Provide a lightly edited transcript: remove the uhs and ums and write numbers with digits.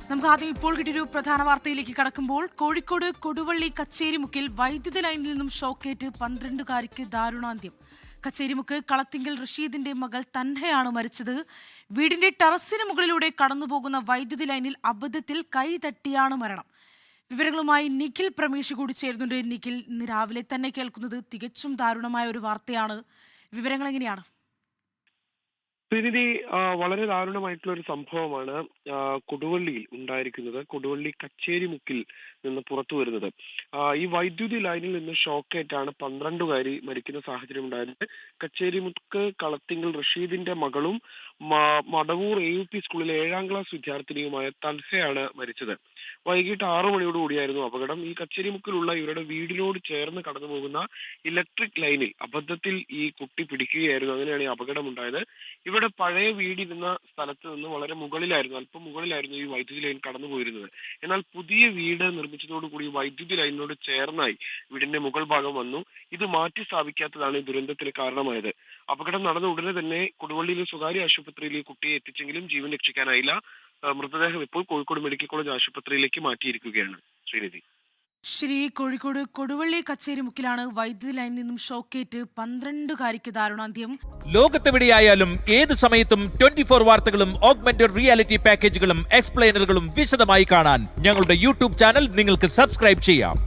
നമുക്ക് ആദ്യം ഇപ്പോൾ കിട്ടിയൊരു പ്രധാന വാർത്തയിലേക്ക് കടക്കുമ്പോൾ കോഴിക്കോട് കൊടുവള്ളി കച്ചേരിമുക്കിൽ വൈദ്യുത ലൈനിൽ നിന്നും ഷോക്കേറ്റ് 12-കാരിക്ക് ദാരുണാന്ത്യം. കച്ചേരിമുക്ക് കളത്തിങ്കൽ റഷീദിന്റെ മകൾ തൻഹയാണ് മരിച്ചത്. വീടിന്റെ ടെറസിന് മുകളിലൂടെ കടന്നുപോകുന്ന വൈദ്യുതി ലൈനിൽ അബദ്ധത്തിൽ കൈ തട്ടിയാണ് മരണം. വിവരങ്ങളുമായി നിഖിൽ പ്രമേഷ് കൂടി ചേരുന്നുണ്ട്. നിഖിൽ, ഇന്ന് രാവിലെ തന്നെ കേൾക്കുന്നത് തികച്ചും ദാരുണമായ ഒരു വാർത്തയാണ്. വിവരങ്ങൾ എങ്ങനെയാണ്? ശ്രീനിധി, വളരെ ദാരുണമായിട്ടുള്ള ഒരു സംഭവമാണ് കൊടുവള്ളിയിൽ ഉണ്ടായിരിക്കുന്നത്. കൊടുവള്ളി കച്ചേരിമുക്കിൽ നിന്ന് പുറത്തു വരുന്നത്. ഈ വൈദ്യുതി ലൈനിൽ നിന്ന് ഷോക്കേറ്റാണ് 12-കാരി മരിക്കുന്ന സാഹചര്യം ഉണ്ടായത്. കച്ചേരിമുക്ക് കളത്തിങ്കൽ റഷീദിന്റെ മകളും മടവൂർ AUP സ്കൂളിലെ 7ാം ക്ലാസ് വിദ്യാർത്ഥിനിയുമായ തൻഹയാണ് മരിച്ചത്. വൈകിട്ട് 6 മണിയോടുകൂടിയായിരുന്നു അപകടം. ഈ കച്ചേരിമുക്കിലുള്ള ഇവരുടെ വീടിനോട് ചേർന്ന് കടന്നു പോകുന്ന ഇലക്ട്രിക് ലൈനിൽ അബദ്ധത്തിൽ ഈ കുട്ടി പിടിക്കുകയായിരുന്നു. അങ്ങനെയാണ് ഈ അപകടം ഉണ്ടായത്. ഇവിടെ പഴയ വീടിരുന്ന സ്ഥലത്ത് നിന്ന് വളരെ മുകളിലായിരുന്നു, അല്പം മുകളിലായിരുന്നു ഈ വൈദ്യുതി ലൈൻ കടന്നു പോയിരുന്നത്. എന്നാൽ പുതിയ വീട് നിർമ്മിച്ചതോടുകൂടി വൈദ്യുതി ലൈനിനോട് ചേർന്നായി വീടിന്റെ മുകൾ ഭാഗം വന്നു. ഇത് മാറ്റി സ്ഥാപിക്കാത്തതാണ് ഈ ദുരന്തത്തിന് കാരണമായത്. അപകടം നടന്ന ഉടനെ തന്നെ കൊടുവള്ളിയിലെ സ്വകാര്യ ആശുപത്രിയിൽ ഈ കുട്ടിയെ എത്തിച്ചെങ്കിലും ജീവൻ രക്ഷിക്കാനായില്ല. മൃതദേഹം ഇപ്പോൾ കോഴിക്കോട് മെഡിക്കൽ കോളേജ് ആശുപത്രിയിലേക്ക് മാറ്റിയിരിക്കുകയാണ്. ശ്രീനിധി, ശ്രീ കോഴിക്കോട് കൊടുവള്ളി കച്ചേരിമുക്കിലാണ് വൈദ്യുതി ലൈനിൽ നിന്നും ഷോക്കേറ്റ് 12-കാരിക്ക് ദാരുണാന്ത്യം. ലോകത്തെവിടെയായാലും ഏത് സമയത്തും 24 വാർത്തകളും ഓഗ്മെന്റഡ് റിയാലിറ്റി പാക്കേജുകളും എക്സ്പ്ലെയിനറുകളും വിശദമായി കാണാൻ ഞങ്ങളുടെ യൂട്യൂബ് ചാനൽ നിങ്ങൾക്ക് സബ്സ്ക്രൈബ് ചെയ്യാം.